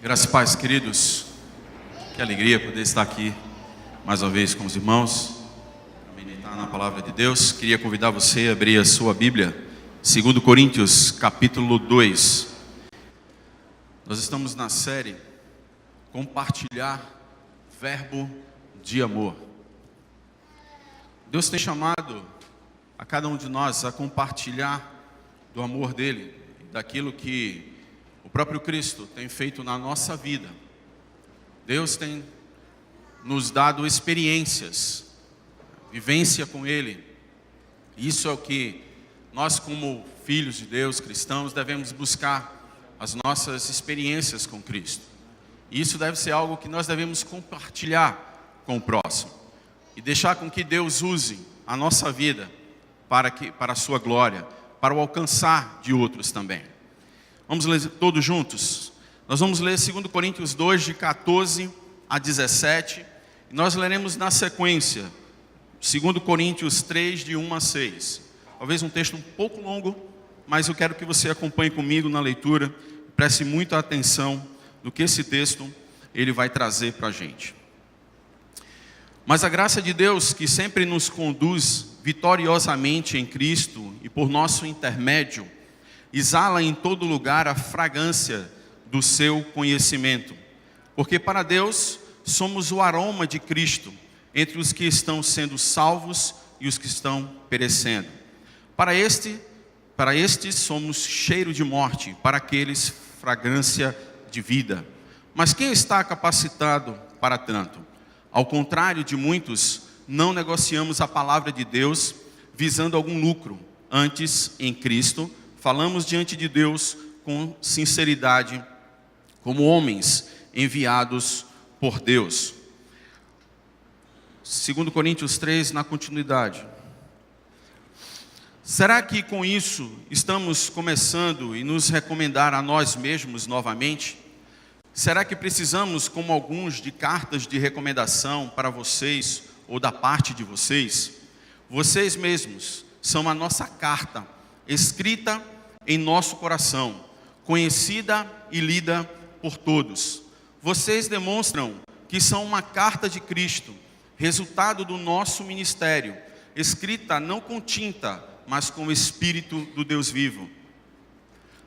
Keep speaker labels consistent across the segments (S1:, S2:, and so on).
S1: Graças e paz, queridos. Que alegria poder estar aqui mais uma vez com os irmãos, para meditar na palavra de Deus. Queria convidar você a abrir a sua Bíblia, 2 Coríntios, capítulo 2. Nós estamos na série Compartilhar Verbo de Amor. Deus tem chamado a cada um de nós a compartilhar do amor dele, daquilo que o próprio Cristo tem feito na nossa vida. Deus tem nos dado experiências, vivência com Ele. Isso é o que nós, como filhos de Deus, cristãos, devemos buscar, as nossas experiências com Cristo. E isso deve ser algo que nós devemos compartilhar com o próximo e deixar com que Deus use a nossa vida para a sua glória, para o alcançar de outros também. Vamos ler todos juntos? Nós vamos ler 2 Coríntios 2, de 14 a 17. E nós leremos na sequência 2 Coríntios 3, de 1 a 6. Talvez um texto um pouco longo, mas eu quero que você acompanhe comigo na leitura. Preste muita atenção no que esse texto ele vai trazer para a gente. Mas a graça de Deus, que sempre nos conduz vitoriosamente em Cristo e por nosso intermédio, exala em todo lugar a fragrância do seu conhecimento. Porque para Deus somos o aroma de Cristo entre os que estão sendo salvos e os que estão perecendo. Para estes somos cheiro de morte, para aqueles fragrância de vida. Mas quem está capacitado para tanto? Ao contrário de muitos, não negociamos a palavra de Deus visando algum lucro. Antes, em Cristo, falamos diante de Deus com sinceridade, como homens enviados por Deus. 2 Coríntios 3, na continuidade. Será que com isso estamos começando e nos recomendar a nós mesmos novamente? Será que precisamos, como alguns, de cartas de recomendação para vocês ou da parte de vocês? Vocês mesmos são a nossa carta, escrita em nosso coração, conhecida e lida por todos. Vocês demonstram que são uma carta de Cristo, resultado do nosso ministério, escrita não com tinta, mas com o Espírito do Deus vivo.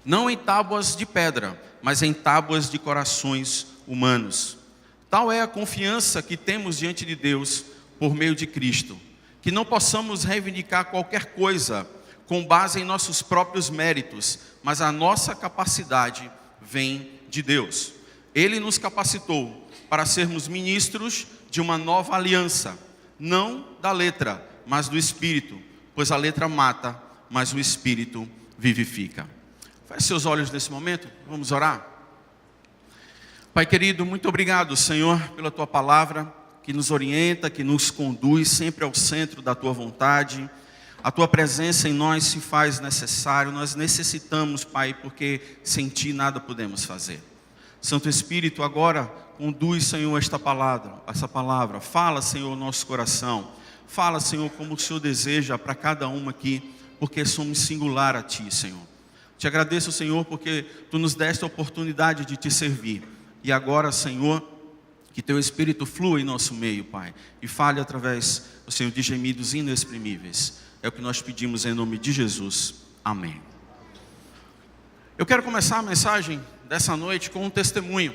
S1: Não em tábuas de pedra, mas em tábuas de corações humanos. Tal é a confiança que temos diante de Deus por meio de Cristo, que não possamos reivindicar qualquer coisa com base em nossos próprios méritos, mas a nossa capacidade vem de Deus. Ele nos capacitou para sermos ministros de uma nova aliança, não da letra, mas do Espírito, pois a letra mata, mas o Espírito vivifica. Feche seus olhos nesse momento, vamos orar. Pai querido, muito obrigado, Senhor, pela Tua palavra, que nos orienta, que nos conduz sempre ao centro da Tua vontade. A Tua presença em nós se faz necessário, nós necessitamos, Pai, porque sem Ti nada podemos fazer. Santo Espírito, agora conduz, Senhor, essa palavra. Fala, Senhor, o nosso coração. Fala, Senhor, como o Senhor deseja para cada um aqui, porque somos singular a Ti, Senhor. Te agradeço, Senhor, porque Tu nos deste a oportunidade de Te servir. E agora, Senhor, que Teu Espírito flua em nosso meio, Pai, e fale através, Senhor, de gemidos inexprimíveis. É o que nós pedimos em nome de Jesus. Amém. Eu quero começar a mensagem dessa noite com um testemunho.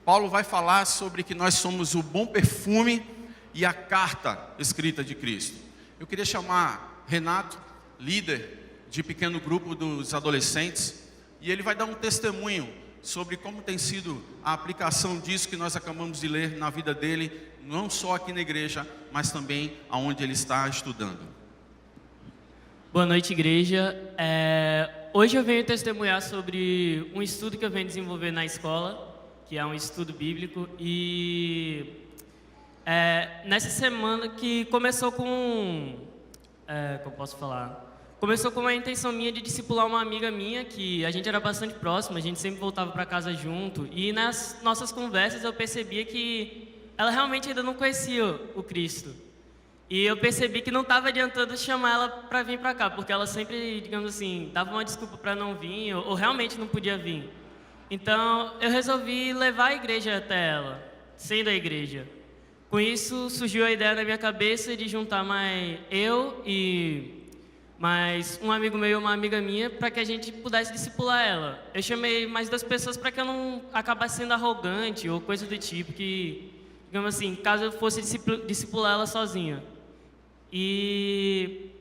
S1: Paulo vai falar sobre que nós somos o bom perfume e a carta escrita de Cristo. Eu queria chamar Renato, líder de pequeno grupo dos adolescentes, e ele vai dar um testemunho sobre como tem sido a aplicação disso que nós acabamos de ler na vida dele, não só aqui na igreja, mas também aonde ele está estudando.
S2: Boa noite, igreja. Hoje eu venho testemunhar sobre um estudo que eu venho desenvolver na escola, que é um estudo bíblico, e nessa semana que começou com... como posso falar? Começou com uma intenção minha de discipular uma amiga minha, que a gente era bastante próxima, a gente sempre voltava para casa junto, e nas nossas conversas eu percebia que ela realmente ainda não conhecia o Cristo. E eu percebi que não estava adiantando chamar ela para vir para cá, porque ela sempre, digamos assim, dava uma desculpa para não vir, ou realmente não podia vir. Então, eu resolvi levar a igreja até ela, sendo a igreja. Com isso, surgiu a ideia na minha cabeça de juntar mais um amigo meu e uma amiga minha para que a gente pudesse discipular ela. Eu chamei mais 2 pessoas para que eu não acabasse sendo arrogante ou coisa do tipo, que, digamos assim, caso eu fosse discipular ela sozinha. E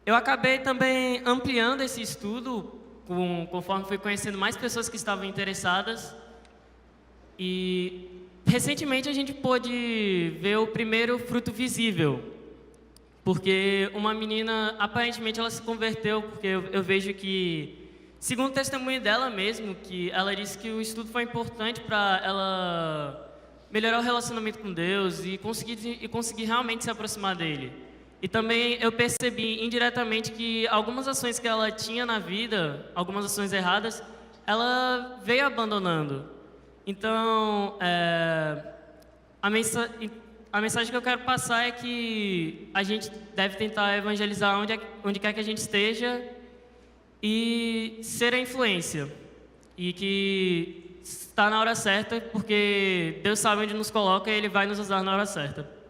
S2: eu acabei também ampliando esse estudo conforme fui conhecendo mais pessoas que estavam interessadas. E recentemente a gente pôde ver o primeiro fruto visível, porque uma menina, aparentemente ela se converteu, porque eu vejo que, segundo o testemunho dela mesmo, que ela disse que o estudo foi importante para ela melhorar o relacionamento com Deus e conseguir realmente se aproximar dele. E também eu percebi indiretamente que algumas ações que ela tinha na vida, algumas ações erradas, ela veio abandonando. Então, a mensagem que eu quero passar é que a gente deve tentar evangelizar onde quer que a gente esteja e ser a influência. E que está na hora certa, porque Deus sabe onde nos coloca e Ele vai nos usar na hora certa.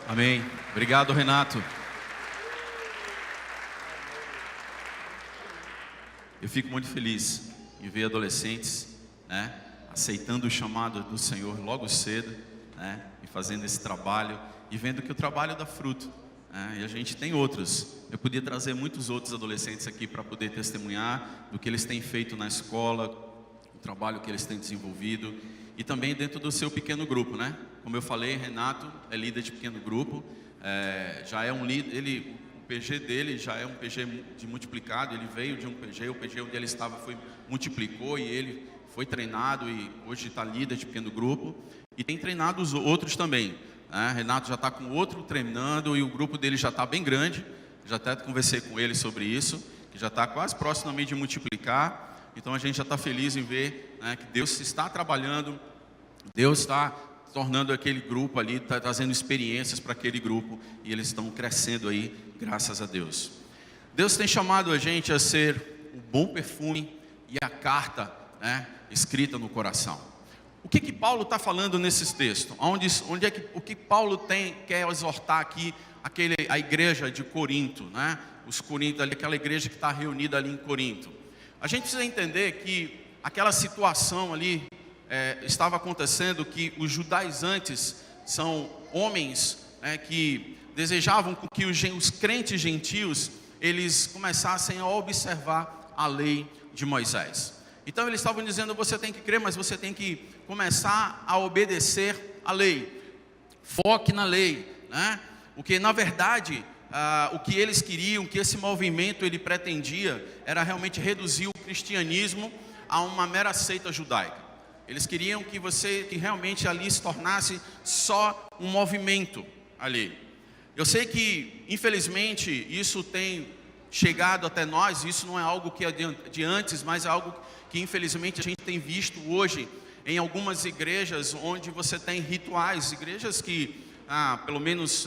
S1: Amém. Obrigado, Renato. Eu fico muito feliz em ver adolescentes, né, aceitando o chamado do Senhor logo cedo, né, e fazendo esse trabalho e vendo que o trabalho dá fruto, né, e a gente tem outros. Eu podia trazer muitos outros adolescentes aqui para poder testemunhar do que eles têm feito na escola, o trabalho que eles têm desenvolvido e também dentro do seu pequeno grupo, né? Como eu falei, Renato é líder de pequeno grupo, já é um líder, o PG dele já é um PG de multiplicado, ele veio de um PG, o PG onde ele estava multiplicou e ele foi treinado e hoje está líder de pequeno grupo e tem treinado os outros também, né? Renato já está com outro treinando e o grupo dele já está bem grande, já até conversei com ele sobre isso, que já está quase próximo também de multiplicar. Então a gente já está feliz em ver, né, que Deus está trabalhando, Deus está tornando aquele grupo ali, está trazendo experiências para aquele grupo e eles estão crescendo aí, graças a Deus. Deus tem chamado a gente a ser o bom perfume e a carta, né, escrita no coração. O que Paulo está falando nesses textos? O que Paulo quer exortar aqui a igreja de Corinto, né? Os Corintos, ali, aquela igreja que está reunida ali em Corinto. A gente precisa entender que aquela situação ali estava acontecendo, que os judaizantes são homens, que desejavam que os crentes gentios eles começassem a observar a lei de Moisés. Então eles estavam dizendo: você tem que crer, mas você tem que começar a obedecer a lei. Foque na lei, né? Porque na verdade o que eles queriam, o que esse movimento ele pretendia, era realmente reduzir o cristianismo a uma mera seita judaica. Eles queriam que realmente ali se tornasse só um movimento ali. Eu sei que, infelizmente, isso tem chegado até nós, isso não é algo que é de antes, mas é algo que, infelizmente, a gente tem visto hoje em algumas igrejas onde você tem rituais, igrejas que, pelo menos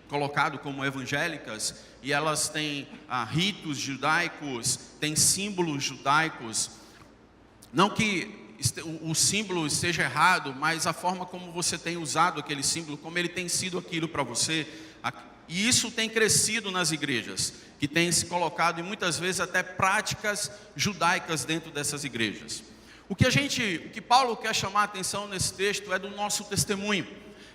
S1: colocado como evangélicas, e elas têm ritos judaicos, têm símbolos judaicos. Não que o símbolo esteja errado, mas a forma como você tem usado aquele símbolo, como ele tem sido aquilo para você, e isso tem crescido nas igrejas, que tem se colocado e muitas vezes até práticas judaicas dentro dessas igrejas. O que Paulo quer chamar a atenção nesse texto é do nosso testemunho,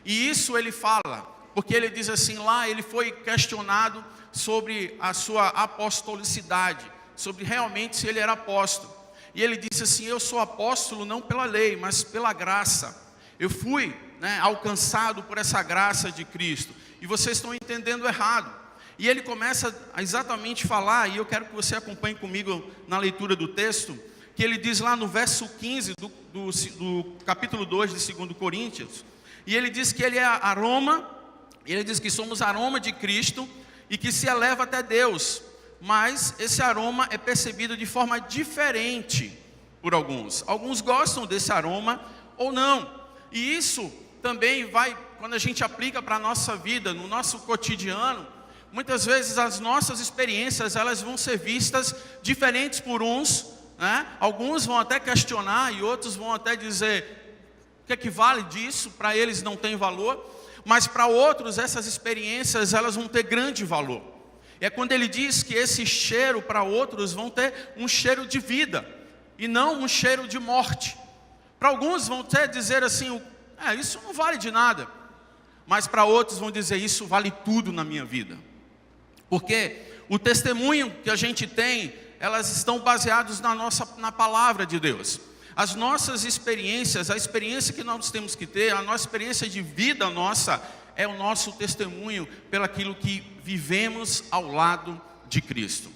S1: e isso ele fala, porque ele diz assim, lá ele foi questionado sobre a sua apostolicidade, sobre realmente se ele era apóstolo. E ele disse assim: eu sou apóstolo não pela lei, mas pela graça. Eu fui alcançado por essa graça de Cristo. E vocês estão entendendo errado. E ele começa a exatamente falar, e eu quero que você acompanhe comigo na leitura do texto, que ele diz lá no verso 15 do capítulo 2 de 2 Coríntios, e ele diz que ele é aroma. Ele diz que somos aroma de Cristo e que se eleva até Deus, mas esse aroma é percebido de forma diferente por alguns. Alguns gostam desse aroma ou não. E isso também quando a gente aplica para a nossa vida, no nosso cotidiano, muitas vezes as nossas experiências elas vão ser vistas diferentes por uns né? Alguns vão até questionar e outros vão até dizer o que é que vale disso, para eles não tem valor, mas para outros essas experiências elas vão ter grande valor. É quando ele diz que esse cheiro para outros vão ter um cheiro de vida e não um cheiro de morte. Para alguns vão até dizer assim, isso não vale de nada, mas para outros vão dizer, isso vale tudo na minha vida. Porque o testemunho que a gente tem, elas estão baseadas na palavra de Deus. As nossas experiências, a experiência que nós temos que ter, a nossa experiência de vida nossa, é o nosso testemunho pelaquilo que vivemos ao lado de Cristo.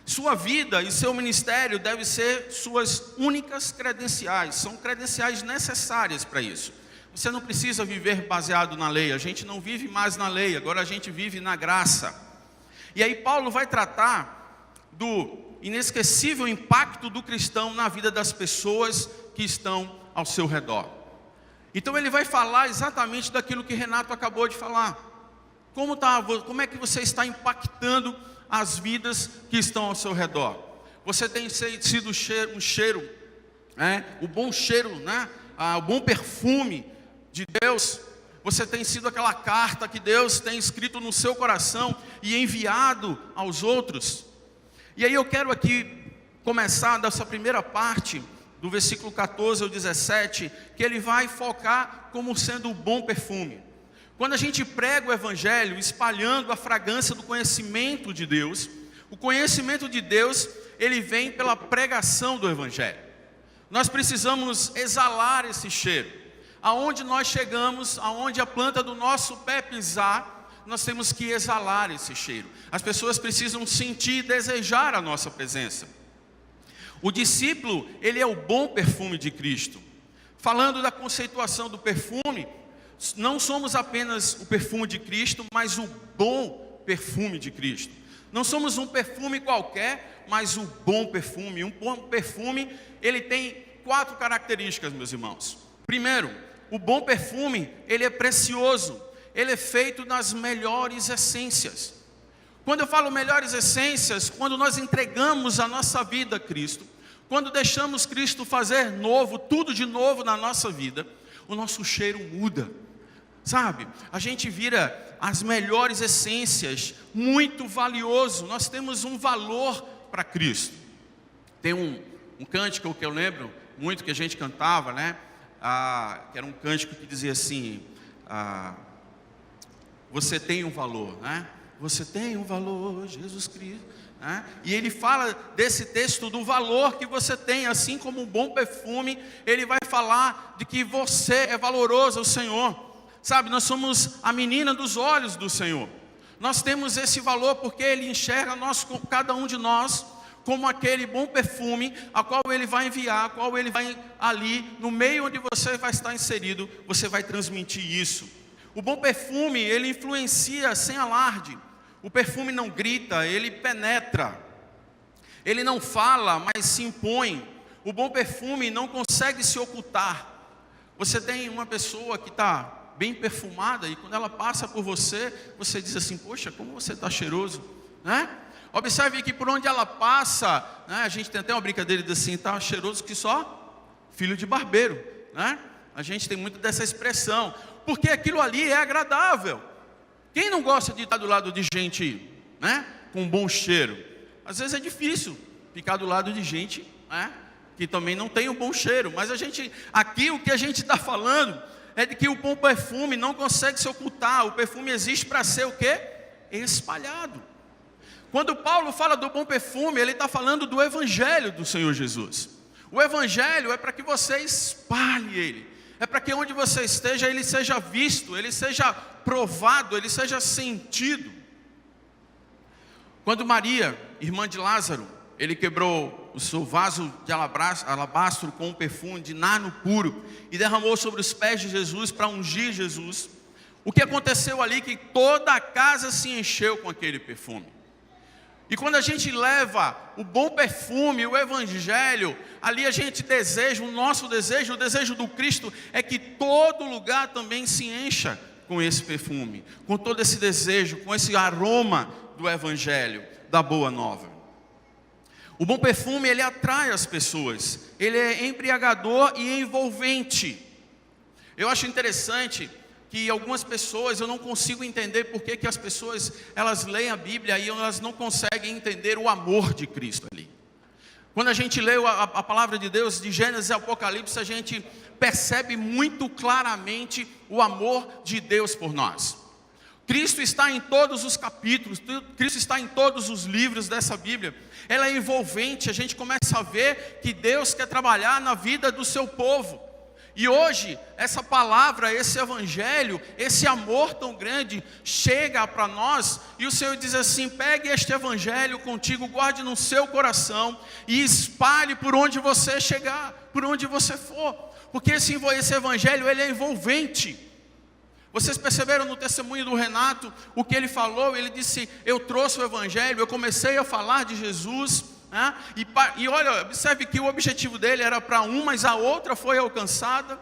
S1: Sua vida e seu ministério devem ser suas únicas credenciais, são credenciais necessárias para isso. Você não precisa viver baseado na lei, a gente não vive mais na lei, agora a gente vive na graça. E aí Paulo vai tratar do inesquecível impacto do cristão na vida das pessoas que estão ao seu redor. Então ele vai falar exatamente daquilo que Renato acabou de falar. Como é que você está impactando as vidas que estão ao seu redor? Você tem sido um cheiro, o bom cheiro, o bom perfume de Deus. Você tem sido aquela carta que Deus tem escrito no seu coração e enviado aos outros. E aí eu quero aqui começar dessa primeira parte, do versículo 14 ao 17, que ele vai focar como sendo o bom perfume. Quando a gente prega o Evangelho, espalhando a fragrância do conhecimento de Deus, o conhecimento de Deus, ele vem pela pregação do Evangelho. Nós precisamos exalar esse cheiro. Aonde nós chegamos, aonde a planta do nosso pé pisar, nós temos que exalar esse cheiro. As pessoas precisam sentir e desejar a nossa presença. O discípulo, ele é o bom perfume de Cristo. Falando da conceituação do perfume, não somos apenas o perfume de Cristo, mas o bom perfume de Cristo. Não somos um perfume qualquer, mas o bom perfume. Um bom perfume, ele tem 4 características, meus irmãos. Primeiro, o bom perfume, ele é precioso. Ele é feito nas melhores essências. Quando eu falo melhores essências, quando nós entregamos a nossa vida a Cristo, quando deixamos Cristo fazer novo, tudo de novo na nossa vida, o nosso cheiro muda, sabe? A gente vira as melhores essências, muito valioso, nós temos um valor para Cristo. Tem um cântico que eu lembro muito que a gente cantava, que era um cântico que dizia assim, você tem um valor, Você tem um valor, Jesus Cristo. E ele fala desse texto do valor que você tem, assim como um bom perfume, ele vai falar de que você é valoroso ao Senhor. Sabe, nós somos a menina dos olhos do Senhor. Nós temos esse valor porque ele enxerga cada um de nós como aquele bom perfume a qual ele vai enviar, a qual ele vai ali, no meio onde você vai estar inserido, você vai transmitir isso. O bom perfume, ele influencia sem alarde. O perfume não grita, ele penetra. Ele não fala, mas se impõe. O bom perfume não consegue se ocultar. Você tem uma pessoa que está bem perfumada e quando ela passa por você, você diz assim, poxa, como você está cheiroso, Observe que por onde ela passa, a gente tem até uma brincadeira de assim, está cheiroso que só filho de barbeiro, A gente tem muito dessa expressão, porque aquilo ali é agradável. Quem não gosta de estar do lado de gente, com um bom cheiro? Às vezes é difícil ficar do lado de gente, que também não tem um bom cheiro. Mas aqui o que a gente está falando é de que o bom perfume não consegue se ocultar. O perfume existe para ser o quê? Espalhado. Quando Paulo fala do bom perfume, ele está falando do Evangelho do Senhor Jesus. O Evangelho é para que você espalhe ele. É para que onde você esteja, ele seja visto, ele seja provado, ele seja sentido. Quando Maria, irmã de Lázaro, ele quebrou o seu vaso de alabastro com um perfume de nardo puro e derramou sobre os pés de Jesus para ungir Jesus, o que aconteceu ali? Que toda a casa se encheu com aquele perfume. E quando a gente leva o bom perfume, o Evangelho, ali a gente deseja, o nosso desejo, o desejo do Cristo é que todo lugar também se encha com esse perfume, com todo esse desejo, com esse aroma do Evangelho, da Boa Nova. O bom perfume, ele atrai as pessoas, ele é embriagador e envolvente. Eu acho interessante que algumas pessoas, eu não consigo entender por que as pessoas, elas leem a Bíblia e elas não conseguem entender o amor de Cristo ali. Quando a gente lê a palavra de Deus, de Gênesis e Apocalipse, a gente percebe muito claramente o amor de Deus por nós. Cristo está em todos os capítulos, Cristo está em todos os livros dessa Bíblia. Ela é envolvente, a gente começa a ver que Deus quer trabalhar na vida do seu povo. E hoje, essa palavra, esse evangelho, esse amor tão grande, chega para nós, e o Senhor diz assim: pegue este evangelho contigo, guarde no seu coração, e espalhe por onde você chegar, por onde você for, porque esse evangelho, ele é envolvente. Vocês perceberam no testemunho do Renato, o que ele falou? Ele disse: eu trouxe o evangelho, eu comecei a falar de Jesus, né? E olha, observe que o objetivo dele era para um, mas a outra foi alcançada,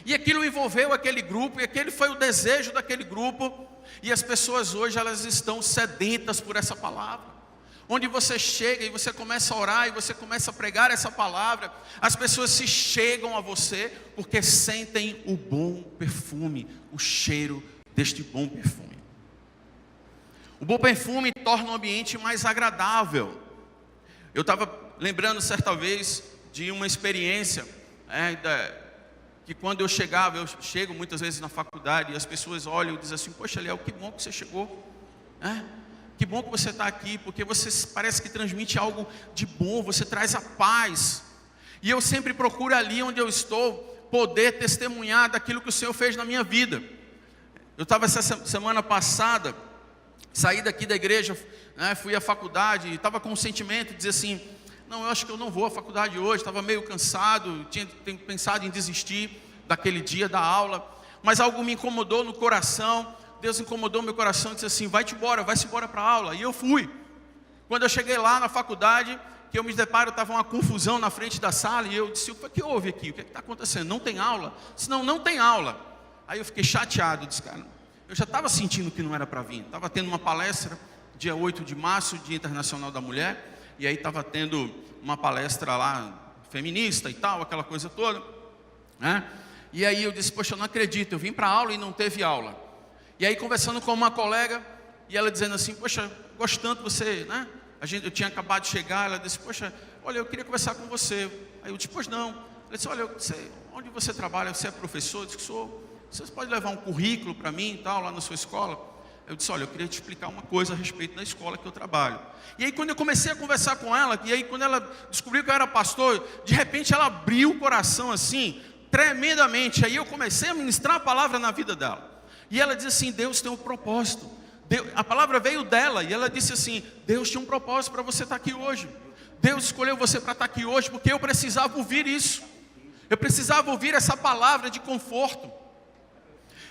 S1: e aquilo envolveu aquele grupo, e aquele foi o desejo daquele grupo, e as pessoas hoje, elas estão sedentas por essa palavra. Onde você chega e você começa a orar, e você começa a pregar essa palavra, as pessoas se chegam a você, porque sentem o bom perfume, o cheiro deste bom perfume. O bom perfume torna o ambiente mais agradável. Eu estava lembrando certa vez de uma experiência, que quando eu chego muitas vezes na faculdade, e as pessoas olham e dizem assim: poxa, Léo, que bom que você chegou, que bom que você está aqui, porque você parece que transmite algo de bom, você traz a paz. E eu sempre procuro ali onde eu estou, poder testemunhar daquilo que o Senhor fez na minha vida. Eu estava essa semana passada, saí daqui da igreja, fui à faculdade, e estava com um sentimento de dizer assim: não, eu acho que eu não vou à faculdade hoje, estava meio cansado, tinha pensado em desistir daquele dia da aula, mas algo me incomodou no coração. Deus incomodou meu coração e disse assim: vai-se embora para a aula. E eu fui. Quando eu cheguei lá na faculdade, que eu me deparo, estava uma confusão na frente da sala, e eu disse: o que houve aqui? O que está acontecendo? Não tem aula? Eu disse: não tem aula. Aí eu fiquei chateado, disse: cara, eu já estava sentindo que não era para vir. Estava tendo uma palestra, dia 8 de março, Dia Internacional da Mulher, e aí estava tendo uma palestra lá, feminista e tal, aquela coisa toda, né? E aí eu disse: poxa, eu não acredito, eu vim para a aula e não teve aula. E aí conversando com uma colega, e ela dizendo assim: poxa, gosto tanto de você, né? Eu tinha acabado de chegar, ela disse: poxa, olha, eu queria conversar com você. Aí eu disse: pois não. Ela disse: olha, onde você trabalha? Você é professor? Eu disse que sou. Você pode levar um currículo para mim e tal, lá na sua escola? Eu disse: olha, eu queria te explicar uma coisa a respeito da escola que eu trabalho. E aí quando eu comecei a conversar com ela, e aí quando ela descobriu que eu era pastor, de repente ela abriu o coração assim, tremendamente. Aí eu comecei a ministrar a palavra na vida dela. E ela disse assim: Deus tem um propósito. A palavra veio dela, e ela disse assim: Deus tinha um propósito para você estar aqui hoje. Deus escolheu você para estar aqui hoje, porque eu precisava ouvir isso. Eu precisava ouvir essa palavra de conforto.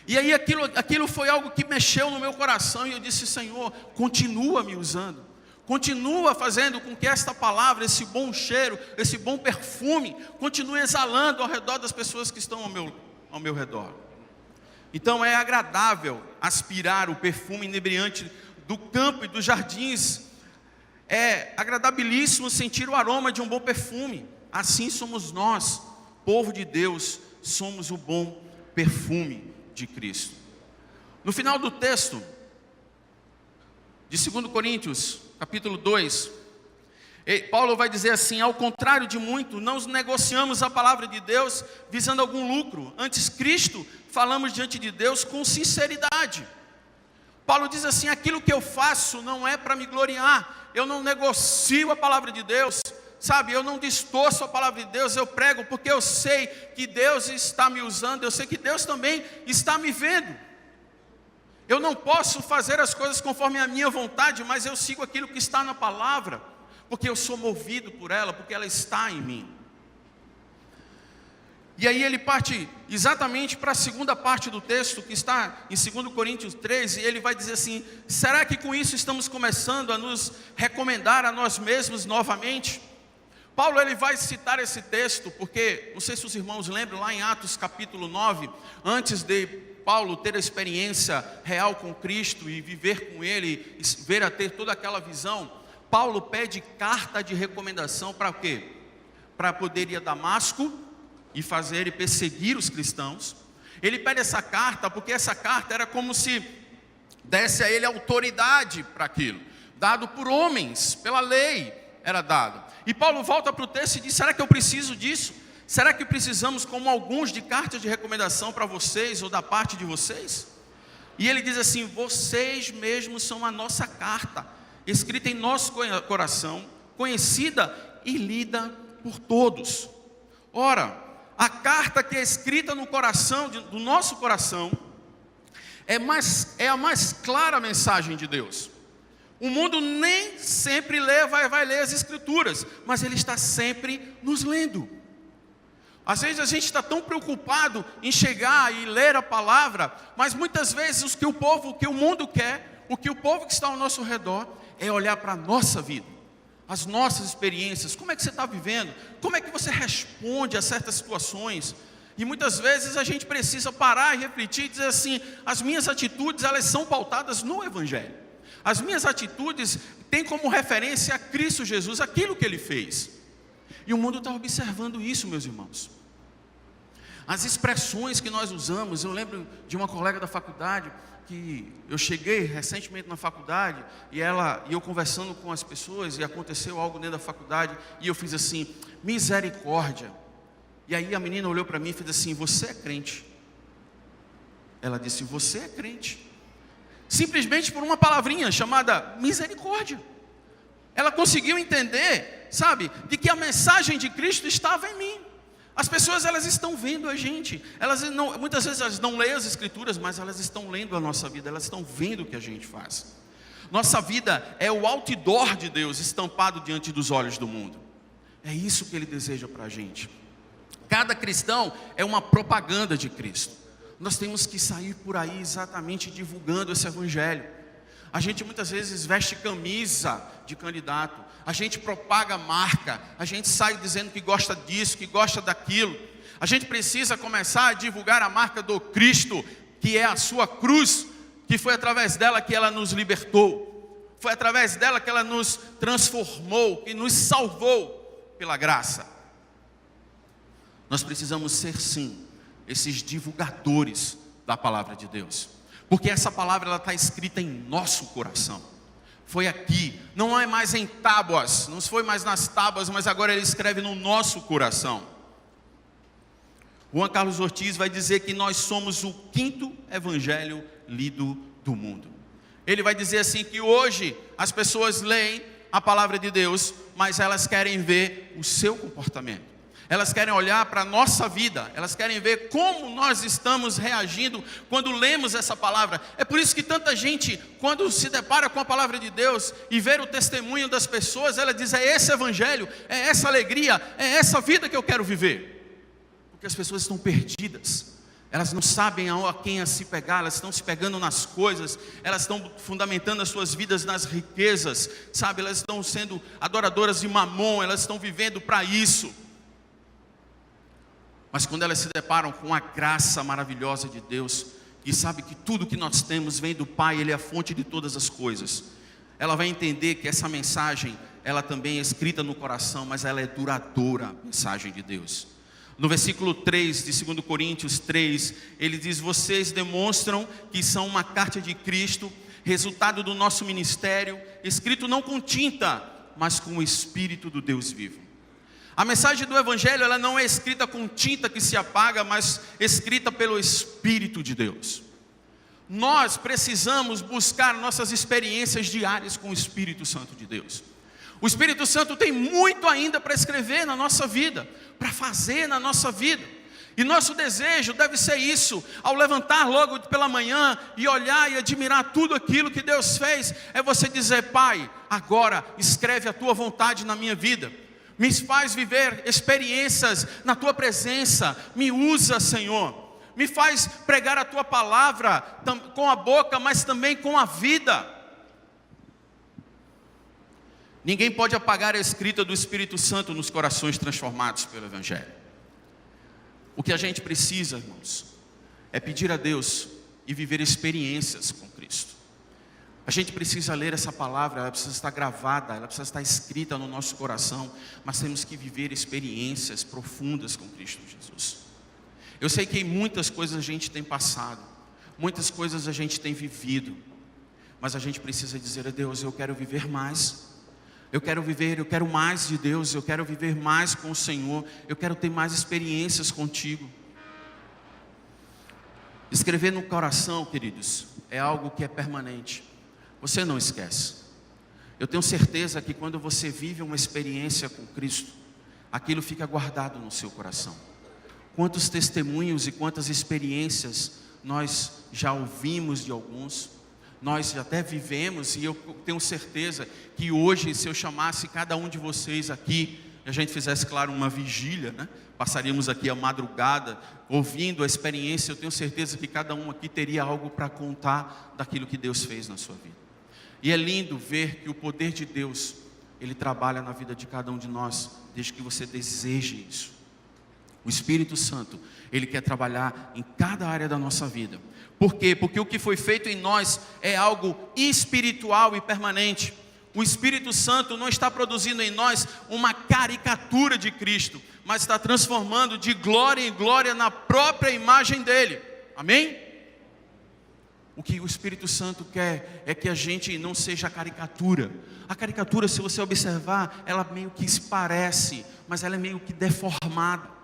S1: E aí aquilo foi algo que mexeu no meu coração, e eu disse: Senhor, continua me usando. Continua fazendo com que esta palavra, esse bom cheiro, esse bom perfume, continue exalando ao redor das pessoas que estão ao meu redor. Então é agradável aspirar o perfume inebriante do campo e dos jardins. É agradabilíssimo sentir o aroma de um bom perfume. Assim somos nós, povo de Deus, somos o bom perfume de Cristo. No final do texto de 2 Coríntios, capítulo 2, Paulo vai dizer assim: ao contrário de muito, não negociamos a palavra de Deus visando algum lucro. Antes, Cristo falamos diante de Deus com sinceridade. Paulo diz assim: aquilo que eu faço não é para me gloriar. Eu não negocio a palavra de Deus, sabe? Eu não distorço a palavra de Deus. Eu prego porque eu sei que Deus está me usando. Eu sei que Deus também está me vendo. Eu não posso fazer as coisas conforme a minha vontade, mas eu sigo aquilo que está na palavra, porque eu sou movido por ela, porque ela está em mim. E aí ele parte exatamente para a segunda parte do texto, que está em 2 Coríntios 3, e ele vai dizer assim: será que com isso estamos começando a nos recomendar a nós mesmos novamente? Paulo, ele vai citar esse texto, porque, não sei se os irmãos lembram, lá em Atos capítulo 9, antes de Paulo ter a experiência real com Cristo, e viver com Ele, e ver a ter toda aquela visão, Paulo pede carta de recomendação para quê? Para poder ir a Damasco e fazer e perseguir os cristãos. Ele pede essa carta porque essa carta era como se desse a ele autoridade para aquilo, dado por homens, pela lei era dado. E Paulo volta para o texto e diz: será que eu preciso disso? Será que precisamos, como alguns, de cartas de recomendação para vocês ou da parte de vocês? E ele diz assim: vocês mesmos são a nossa carta, escrita em nosso coração, conhecida e lida por todos. Ora, a carta que é escrita no coração, do nosso coração, é a mais clara mensagem de Deus. O mundo nem sempre vai ler as Escrituras, mas ele está sempre nos lendo. Às vezes a gente está tão preocupado em chegar e ler a palavra, mas muitas vezes o que o mundo quer, o que o povo que está ao nosso redor, é olhar para a nossa vida, as nossas experiências. Como é que você está vivendo? Como é que você responde a certas situações? E muitas vezes a gente precisa parar e refletir e dizer assim: as minhas atitudes, elas são pautadas no Evangelho. As minhas atitudes têm como referência a Cristo Jesus, aquilo que Ele fez. E o mundo está observando isso, meus irmãos. As expressões que nós usamos, eu lembro de uma colega da faculdade, que eu cheguei recentemente na faculdade, e eu conversando com as pessoas, e aconteceu algo dentro da faculdade, e eu fiz assim: misericórdia. E aí a menina olhou para mim e fez assim: você é crente? Ela disse: você é crente? Simplesmente por uma palavrinha chamada misericórdia. Ela conseguiu entender, sabe, de que a mensagem de Cristo estava em mim. As pessoas, elas estão vendo a gente. Muitas vezes elas não leem as Escrituras, mas elas estão lendo a nossa vida. Elas estão vendo o que a gente faz. Nossa vida é o outdoor de Deus estampado diante dos olhos do mundo. É isso que Ele deseja para a gente. Cada cristão é uma propaganda de Cristo. Nós temos que sair por aí exatamente divulgando esse Evangelho. A gente muitas vezes veste camisa de candidato, a gente propaga marca, a gente sai dizendo que gosta disso, que gosta daquilo. A gente precisa começar a divulgar a marca do Cristo, que é a sua cruz, que foi através dela que ela nos libertou, foi através dela que ela nos transformou, que nos salvou pela graça. Nós precisamos ser, sim, esses divulgadores da palavra de Deus, porque essa palavra ela está escrita em nosso coração. Foi aqui, não é mais em tábuas, não foi mais nas tábuas, mas agora Ele escreve no nosso coração. Juan Carlos Ortiz vai dizer que nós somos o 5º evangelho lido do mundo. Ele vai dizer assim que hoje as pessoas leem a palavra de Deus, mas elas querem ver o seu comportamento. Elas querem olhar para a nossa vida, elas querem ver como nós estamos reagindo quando lemos essa palavra. É por isso que tanta gente, quando se depara com a palavra de Deus e vê o testemunho das pessoas, ela diz: é esse evangelho, é essa alegria, é essa vida que eu quero viver. Porque as pessoas estão perdidas, elas não sabem a quem a se pegar, elas estão se pegando nas coisas, elas estão fundamentando as suas vidas nas riquezas, sabe? Elas estão sendo adoradoras de Mamon, elas estão vivendo para isso. Mas quando elas se deparam com a graça maravilhosa de Deus, e sabe que tudo que nós temos vem do Pai, Ele é a fonte de todas as coisas, ela vai entender que essa mensagem, ela também é escrita no coração, mas ela é duradoura, a mensagem de Deus. No versículo 3 de 2 Coríntios 3, ele diz: vocês demonstram que são uma carta de Cristo, resultado do nosso ministério, escrito não com tinta, mas com o Espírito do Deus vivo. A mensagem do Evangelho, ela não é escrita com tinta que se apaga, mas escrita pelo Espírito de Deus. Nós precisamos buscar nossas experiências diárias com o Espírito Santo de Deus. O Espírito Santo tem muito ainda para escrever na nossa vida, para fazer na nossa vida. E nosso desejo deve ser isso, ao levantar logo pela manhã e olhar e admirar tudo aquilo que Deus fez, é você dizer: Pai, agora escreve a Tua vontade na minha vida. Me faz viver experiências na Tua presença. Me usa, Senhor. Me faz pregar a Tua palavra com a boca, mas também com a vida. Ninguém pode apagar a escrita do Espírito Santo nos corações transformados pelo Evangelho. O que a gente precisa, irmãos, é pedir a Deus e viver experiências com Cristo. A gente precisa ler essa palavra, ela precisa estar gravada, ela precisa estar escrita no nosso coração, mas temos que viver experiências profundas com Cristo Jesus. Eu sei que muitas coisas a gente tem passado, muitas coisas a gente tem vivido, mas a gente precisa dizer a Deus: eu quero viver mais, eu quero mais de Deus, eu quero viver mais com o Senhor, eu quero ter mais experiências contigo. Escrever no coração, queridos, é algo que é permanente. Você não esquece. Eu tenho certeza que quando você vive uma experiência com Cristo, aquilo fica guardado no seu coração. Quantos testemunhos e quantas experiências nós já ouvimos de alguns, nós até vivemos, e eu tenho certeza que hoje, se eu chamasse cada um de vocês aqui, e a gente fizesse, claro, uma vigília, né? Passaríamos aqui a madrugada, ouvindo a experiência, eu tenho certeza que cada um aqui teria algo para contar daquilo que Deus fez na sua vida. E é lindo ver que o poder de Deus, Ele trabalha na vida de cada um de nós, desde que você deseje isso. O Espírito Santo, Ele quer trabalhar em cada área da nossa vida. Por quê? Porque o que foi feito em nós é algo espiritual e permanente. O Espírito Santo não está produzindo em nós uma caricatura de Cristo, mas está transformando de glória em glória na própria imagem dEle. Amém? O que o Espírito Santo quer é que a gente não seja caricatura. A caricatura, se você observar, ela meio que se parece, mas ela é meio que deformada.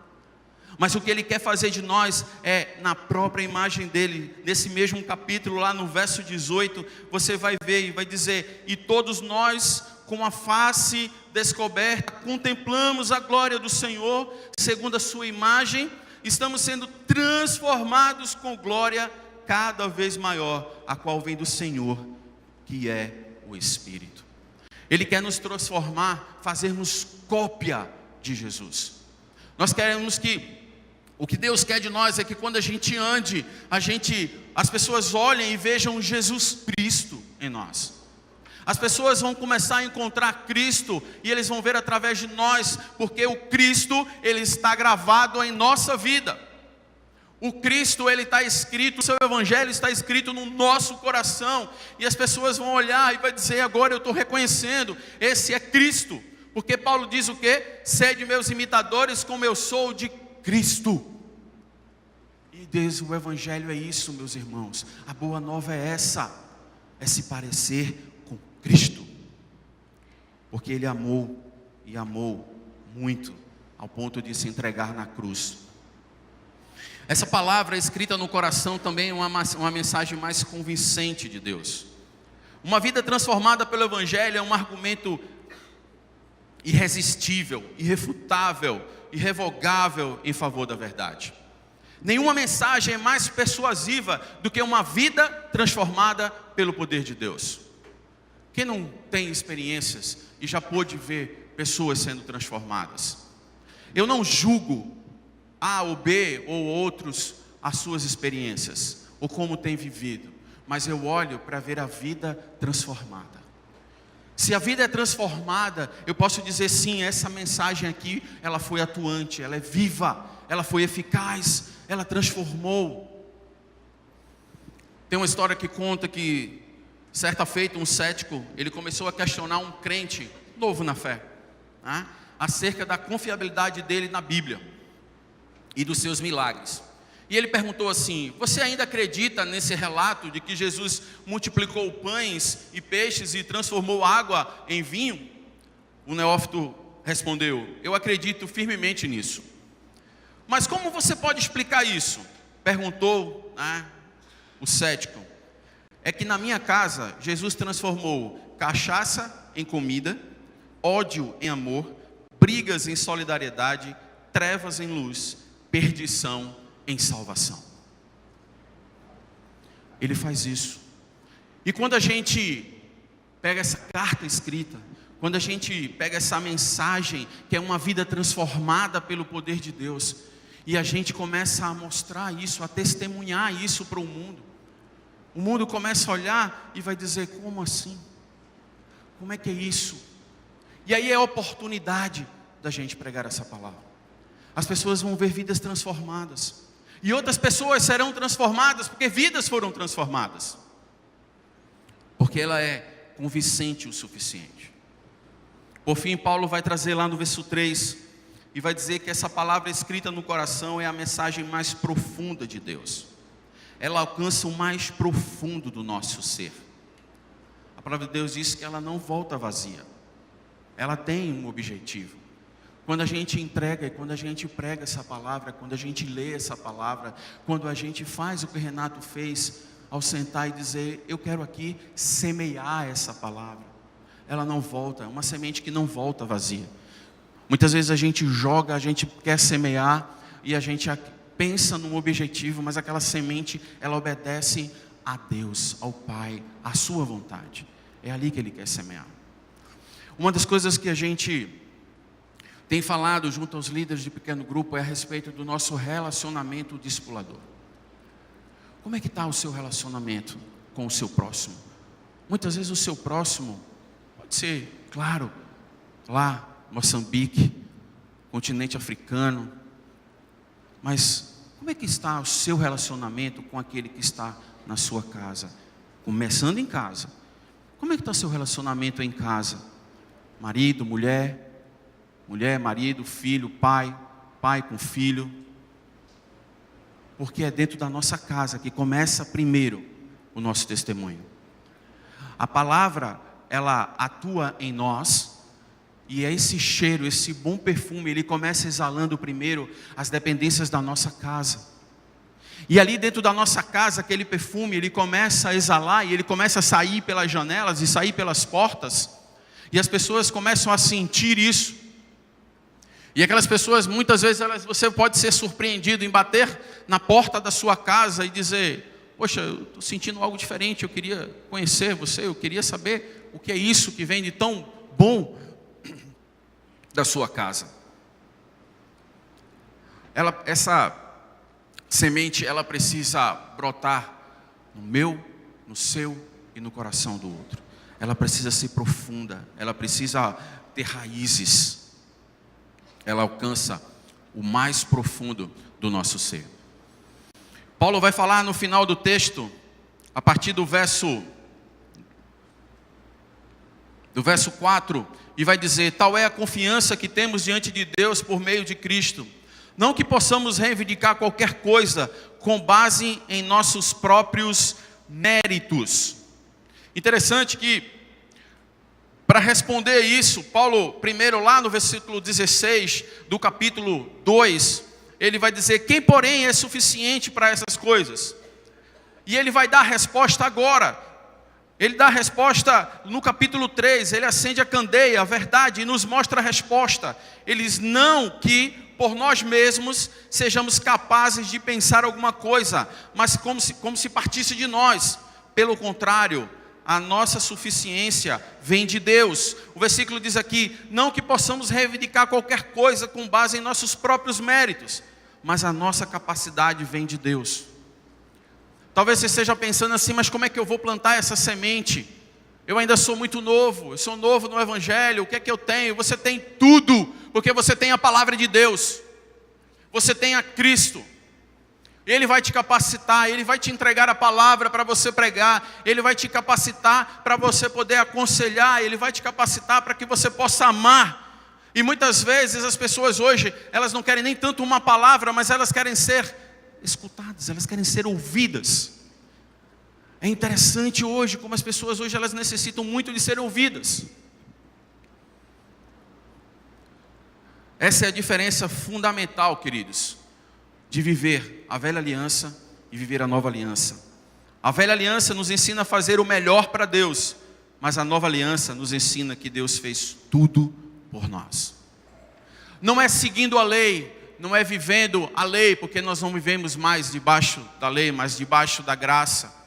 S1: Mas o que Ele quer fazer de nós é na própria imagem dEle. Nesse mesmo capítulo, lá no verso 18, você vai ver e vai dizer: e todos nós, com a face descoberta, contemplamos a glória do Senhor, segundo a sua imagem, estamos sendo transformados com glória cada vez maior, a qual vem do Senhor, que é o Espírito. Ele quer nos transformar, fazermos cópia de Jesus. Nós queremos que, o que Deus quer de nós é que quando a gente ande, as pessoas olhem e vejam Jesus Cristo em nós. As pessoas vão começar a encontrar Cristo e eles vão ver através de nós, porque o Cristo, Ele está gravado em nossa vida. O Cristo, Ele está escrito, o seu Evangelho está escrito no nosso coração. E as pessoas vão olhar e vai dizer: agora eu estou reconhecendo, esse é Cristo. Porque Paulo diz o quê? Sede meus imitadores como eu sou de Cristo. E Deus, o Evangelho é isso, meus irmãos. A boa nova é essa, é se parecer com Cristo. Porque Ele amou, e amou muito, ao ponto de se entregar na cruz. Essa palavra escrita no coração também é uma mensagem mais convincente de Deus. Uma vida transformada pelo Evangelho é um argumento irresistível, irrefutável, irrevogável em favor da verdade. Nenhuma mensagem é mais persuasiva do que uma vida transformada pelo poder de Deus. Quem não tem experiências e já pôde ver pessoas sendo transformadas? Eu não julgo A ou B ou outros as suas experiências, ou como tem vivido, mas eu olho para ver a vida transformada. Se a vida é transformada, eu posso dizer sim, essa mensagem aqui, ela foi atuante, ela é viva, ela foi eficaz, ela transformou. Tem uma história que conta que, certa feita, um cético, ele começou a questionar um crente novo na fé, né, acerca da confiabilidade dele na Bíblia e dos seus milagres. E ele perguntou assim: você ainda acredita nesse relato de que Jesus multiplicou pães e peixes e transformou água em vinho? O neófito respondeu: eu acredito firmemente nisso. Mas como você pode explicar isso? Perguntou, né, o cético. É que na minha casa Jesus transformou cachaça em comida, ódio em amor, brigas em solidariedade, trevas em luz, perdição em salvação. Ele faz isso. E quando a gente pega essa carta escrita, quando a gente pega essa mensagem, que é uma vida transformada pelo poder de Deus, e a gente começa a mostrar isso, a testemunhar isso para o mundo começa a olhar e vai dizer: como assim? Como é que é isso? E aí é a oportunidade da gente pregar essa palavra. As pessoas vão ver vidas transformadas, e outras pessoas serão transformadas, porque vidas foram transformadas. porque ela é convincente o suficiente. Por fim, Paulo vai trazer lá no verso 3, e vai dizer que essa palavra escrita no coração é a mensagem mais profunda de Deus. Ela alcança o mais profundo do nosso ser. A palavra de Deus diz que ela não volta vazia. Ela tem um objetivo. Quando a gente entrega e quando a gente prega essa palavra, quando a gente lê essa palavra, quando a gente faz o que Renato fez ao sentar e dizer, eu quero aqui semear essa palavra. Ela não volta, é uma semente que não volta vazia. Muitas vezes a gente joga, a gente quer semear e a gente pensa num objetivo, mas aquela semente, ela obedece a Deus, ao Pai, à sua vontade. É ali que Ele quer semear. Uma das coisas que a gente tem falado junto aos líderes de pequeno grupo é a respeito do nosso relacionamento discipulador. Como é que está o seu relacionamento com o seu próximo? Muitas vezes o seu próximo pode ser, claro, lá, Moçambique, continente africano, mas como é que está o seu relacionamento com aquele que está na sua casa? Começando em casa. Como é que está o seu relacionamento em casa? Marido, mulher, marido, filho, pai com filho. Porque é dentro da nossa casa que começa primeiro o nosso testemunho. A palavra, ela atua em nós, e é esse cheiro, esse bom perfume, ele começa exalando primeiro as dependências da nossa casa. E ali dentro da nossa casa, aquele perfume, ele começa a exalar e ele começa a sair pelas janelas e sair pelas portas. E as pessoas começam a sentir isso. E aquelas pessoas, muitas vezes, você pode ser surpreendido em bater na porta da sua casa e dizer, poxa, eu estou sentindo algo diferente, eu queria conhecer você, eu queria saber o que é isso que vem de tão bom da sua casa. Essa semente, ela precisa brotar no meu, no seu e no coração do outro. Ela precisa ser profunda, ela precisa ter raízes. Ela alcança o mais profundo do nosso ser. Paulo vai falar no final do texto, a partir do verso 4, e vai dizer, tal é a confiança que temos diante de Deus por meio de Cristo. Não que possamos reivindicar qualquer coisa com base em nossos próprios méritos. Interessante que, para responder isso, Paulo, primeiro lá no versículo 16 do capítulo 2, ele vai dizer, quem porém é suficiente para essas coisas? E ele vai dar a resposta agora. Ele dá a resposta no capítulo 3, ele acende a candeia, a verdade, e nos mostra a resposta. Eles não que por nós mesmos sejamos capazes de pensar alguma coisa, mas como se partisse de nós. Pelo contrário, a nossa suficiência vem de Deus. O versículo diz aqui, não que possamos reivindicar qualquer coisa com base em nossos próprios méritos, mas a nossa capacidade vem de Deus. Talvez você esteja pensando assim, mas como é que eu vou plantar essa semente? Eu ainda sou muito novo, eu sou novo no Evangelho, o que é que eu tenho? Você tem tudo, porque você tem a palavra de Deus. Você tem a Cristo. Ele vai te capacitar, Ele vai te entregar a palavra para você pregar, Ele vai te capacitar para você poder aconselhar, Ele vai te capacitar para que você possa amar. E muitas vezes as pessoas hoje, elas não querem nem tanto uma palavra, mas elas querem ser escutadas, elas querem ser ouvidas. É interessante hoje, como as pessoas hoje elas necessitam muito de ser ouvidas. Essa é a diferença fundamental, queridos, de viver a velha aliança e viver a nova aliança. A velha aliança nos ensina a fazer o melhor para Deus, mas a nova aliança nos ensina que Deus fez tudo por nós. Não é seguindo a lei, não é vivendo a lei, porque nós não vivemos mais debaixo da lei, mas debaixo da graça.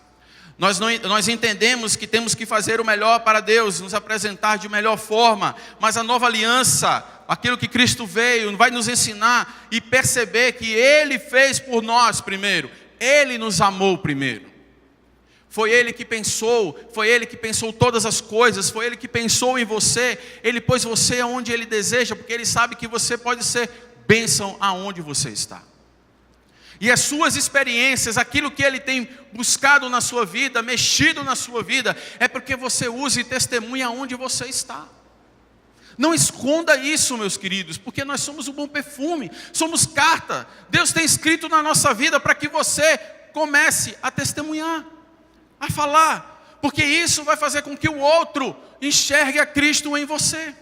S1: Nós entendemos que temos que fazer o melhor para Deus, nos apresentar de melhor forma, mas a nova aliança, aquilo que Cristo veio, vai nos ensinar e perceber que Ele fez por nós primeiro, Ele nos amou primeiro. Foi Ele que pensou todas as coisas, foi Ele que pensou em você, Ele pôs você aonde Ele deseja, porque Ele sabe que você pode ser bênção aonde você está. E as suas experiências, aquilo que Ele tem buscado na sua vida, mexido na sua vida, é porque você usa e testemunha onde você está. Não esconda isso, meus queridos, porque nós somos o bom perfume, somos carta. Deus tem escrito na nossa vida para que você comece a testemunhar, a falar, porque isso vai fazer com que o outro enxergue a Cristo em você.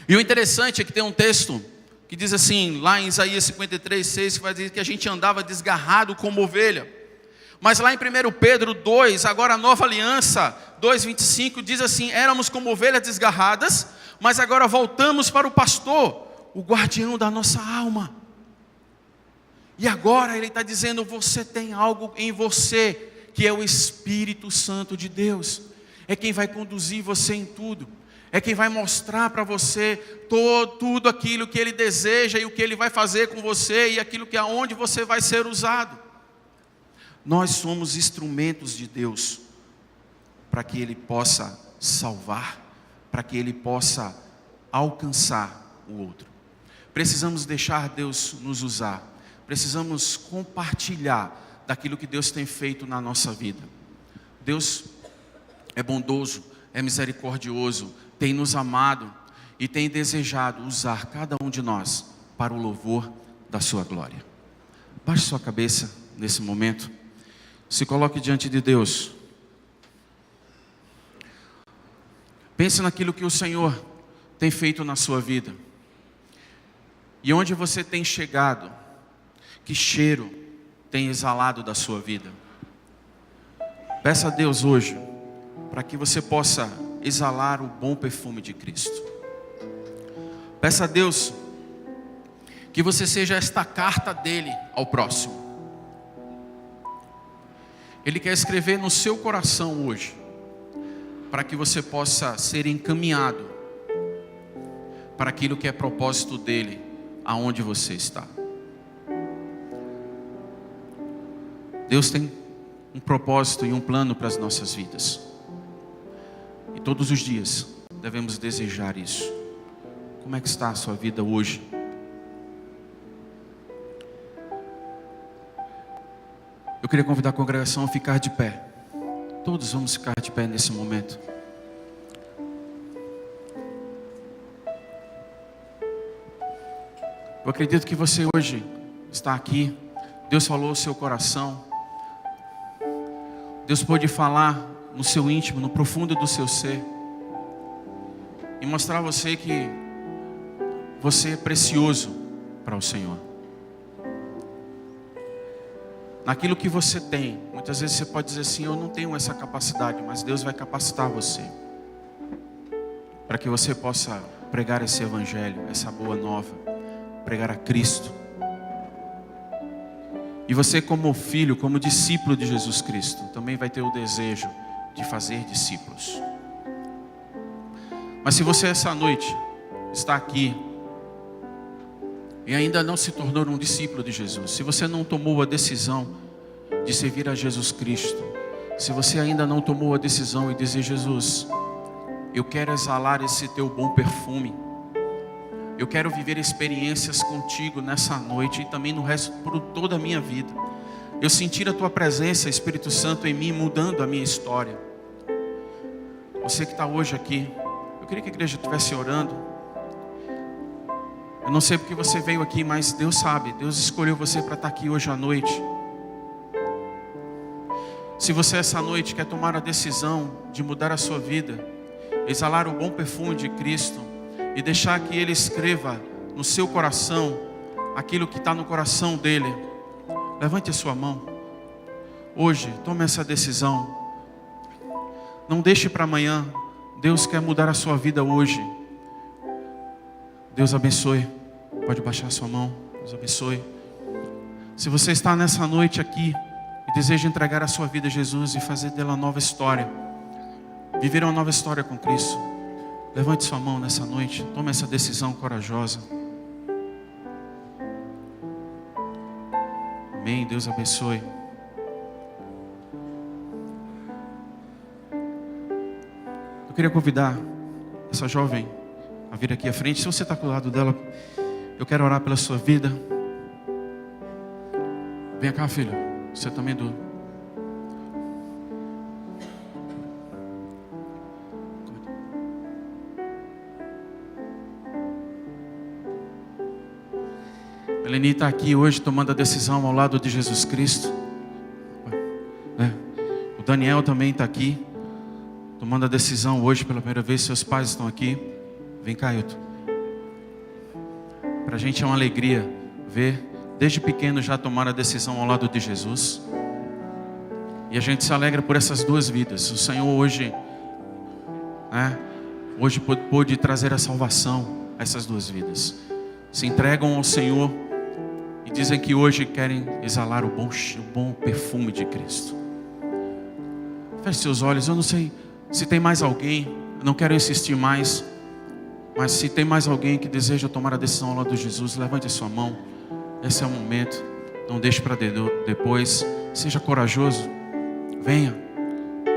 S1: E o interessante é que tem um texto que diz assim, lá em Isaías 53:6, que vai dizer que a gente andava desgarrado como ovelha. Mas lá em 1 Pedro 2, agora a nova aliança, 2:25, diz assim: éramos como ovelhas desgarradas, mas agora voltamos para o pastor, o guardião da nossa alma. E agora ele está dizendo, você tem algo em você, que é o Espírito Santo de Deus. É quem vai conduzir você em tudo. É quem vai mostrar para você tudo aquilo que Ele deseja e o que Ele vai fazer com você e aquilo que aonde você vai ser usado. Nós somos instrumentos de Deus para que Ele possa salvar, para que Ele possa alcançar o outro. Precisamos deixar Deus nos usar. Precisamos compartilhar daquilo que Deus tem feito na nossa vida. Deus é bondoso, é misericordioso, tem nos amado e tem desejado usar cada um de nós para o louvor da sua glória. Baixe sua cabeça nesse momento, se coloque diante de Deus. Pense naquilo que o Senhor tem feito na sua vida e onde você tem chegado, que cheiro tem exalado da sua vida. Peça a Deus hoje para que você possa exalar o bom perfume de Cristo. Peça a Deus que você seja esta carta dele ao próximo. Ele quer escrever no seu coração hoje, para que você possa ser encaminhado para aquilo que é propósito dele, aonde você está. Deus tem um propósito e um plano para as nossas vidas. E todos os dias devemos desejar isso. Como é que está a sua vida hoje? Eu queria convidar a congregação a ficar de pé. Todos vamos ficar de pé nesse momento. Eu acredito que você hoje está aqui. Deus falou ao seu coração. Deus pôde falar no seu íntimo, no profundo do seu ser, e mostrar a você que você é precioso para o Senhor. Naquilo que você tem, muitas vezes você pode dizer assim, eu não tenho essa capacidade, mas Deus vai capacitar você, para que você possa pregar esse evangelho, essa boa nova, pregar a Cristo. E você, como filho, como discípulo de Jesus Cristo, também vai ter o desejo de fazer discípulos. Mas se você essa noite está aqui e ainda não se tornou um discípulo de Jesus, se você não tomou a decisão de servir a Jesus Cristo, se você ainda não tomou a decisão e dizer, Jesus, eu quero exalar esse teu bom perfume, eu quero viver experiências contigo nessa noite e também no resto, por toda a minha vida. Eu sentir a tua presença, Espírito Santo, em mim, mudando a minha história. Você que está hoje aqui, eu queria que a igreja estivesse orando. Eu não sei porque você veio aqui, mas Deus sabe. Deus escolheu você para estar aqui hoje à noite. Se você essa noite quer tomar a decisão de mudar a sua vida, exalar o bom perfume de Cristo e deixar que Ele escreva no seu coração aquilo que está no coração dEle, levante a sua mão. Hoje, tome essa decisão. Não deixe para amanhã. Deus quer mudar a sua vida hoje. Deus abençoe. Pode baixar a sua mão. Deus abençoe. Se você está nessa noite aqui e deseja entregar a sua vida a Jesus e fazer dela uma nova história, viver uma nova história com Cristo, levante sua mão nessa noite. Tome essa decisão corajosa. Amém. Deus abençoe. Eu queria convidar essa jovem a vir aqui à frente. Se você está do lado dela, eu quero orar pela sua vida. Vem cá, filho. Você também do... Eleni está aqui hoje tomando a decisão ao lado de Jesus Cristo. O Daniel também está aqui tomando a decisão hoje pela primeira vez. Seus pais estão aqui. Vem cá, Hilton. Para a gente é uma alegria ver, desde pequeno já tomaram a decisão ao lado de Jesus. E a gente se alegra por essas duas vidas. O Senhor hoje pôde trazer a salvação a essas duas vidas. Se entregam ao Senhor e dizem que hoje querem exalar o bom perfume de Cristo. Feche seus olhos. Eu não sei se tem mais alguém, eu não quero insistir mais, mas se tem mais alguém que deseja tomar a decisão ao lado de Jesus, levante a sua mão. Esse é o momento. Não deixe para depois. Seja corajoso. Venha.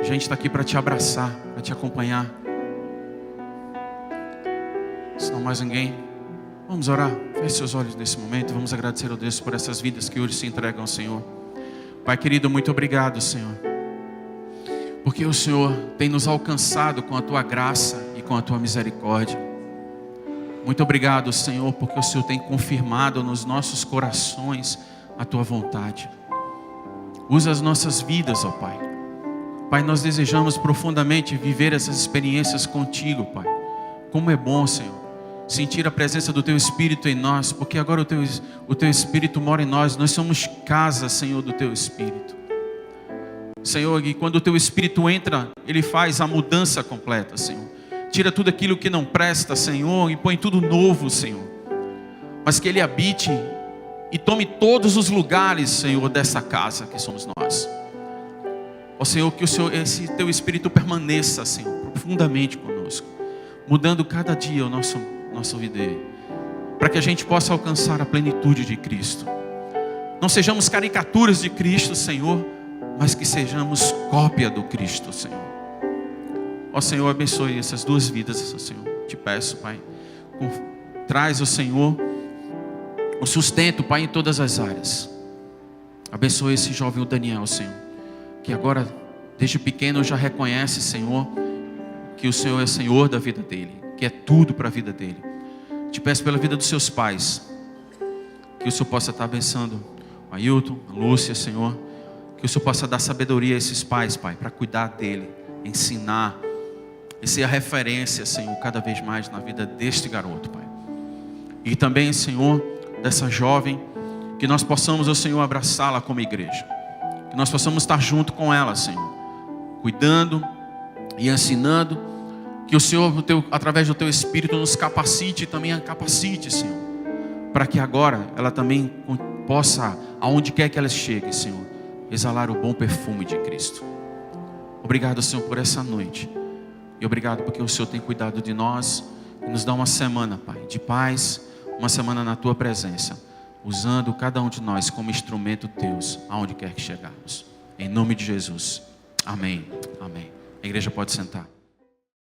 S1: A gente está aqui para te abraçar, para te acompanhar. Se não mais ninguém, vamos orar. Feche seus olhos nesse momento. Vamos agradecer a Deus por essas vidas que hoje se entregam ao Senhor. Pai querido, muito obrigado, Senhor, porque o Senhor tem nos alcançado com a Tua graça e com a Tua misericórdia. Muito obrigado, Senhor, porque o Senhor tem confirmado nos nossos corações a Tua vontade. Usa as nossas vidas, ó Pai. Pai, nós desejamos profundamente viver essas experiências contigo, Pai. Como é bom, Senhor, sentir a presença do Teu Espírito em nós, porque agora o Teu Espírito mora em nós. Nós somos casa, Senhor, do Teu Espírito. Senhor, e quando o Teu Espírito entra, Ele faz a mudança completa, Senhor. Tira tudo aquilo que não presta, Senhor, e põe tudo novo, Senhor. Mas que Ele habite e tome todos os lugares, Senhor, dessa casa que somos nós. Ó Senhor, que esse Teu Espírito permaneça, Senhor, profundamente conosco, mudando cada dia o nosso viver, para que a gente possa alcançar a plenitude de Cristo. Não sejamos caricaturas de Cristo, Senhor, mas que sejamos cópia do Cristo, Senhor. Ó Senhor, abençoe essas duas vidas, Senhor. Te peço, Pai, traz, ó Senhor, o sustento, Pai, em todas as áreas. Abençoe esse jovem, o Daniel, Senhor, que agora, desde pequeno, já reconhece, Senhor, que o Senhor é Senhor da vida dele, que é tudo para a vida dele. Te peço pela vida dos seus pais, que o Senhor possa estar abençoando a Ailton, a Lúcia, Senhor, que o Senhor possa dar sabedoria a esses pais, Pai, para cuidar dele, ensinar e ser a referência, Senhor, cada vez mais na vida deste garoto, Pai. E também, Senhor, dessa jovem, que nós possamos, ó Senhor, abraçá-la como igreja, que nós possamos estar junto com ela, Senhor, cuidando e ensinando, que o Senhor, através do Teu Espírito, nos capacite e também a capacite, Senhor, para que agora ela também possa, aonde quer que ela chegue, Senhor, exalar o bom perfume de Cristo. Obrigado, Senhor, por essa noite. E obrigado porque o Senhor tem cuidado de nós e nos dá uma semana, Pai, de paz, uma semana na Tua presença, usando cada um de nós como instrumento Teus, aonde quer que chegarmos. Em nome de Jesus. Amém. Amém. A igreja pode sentar.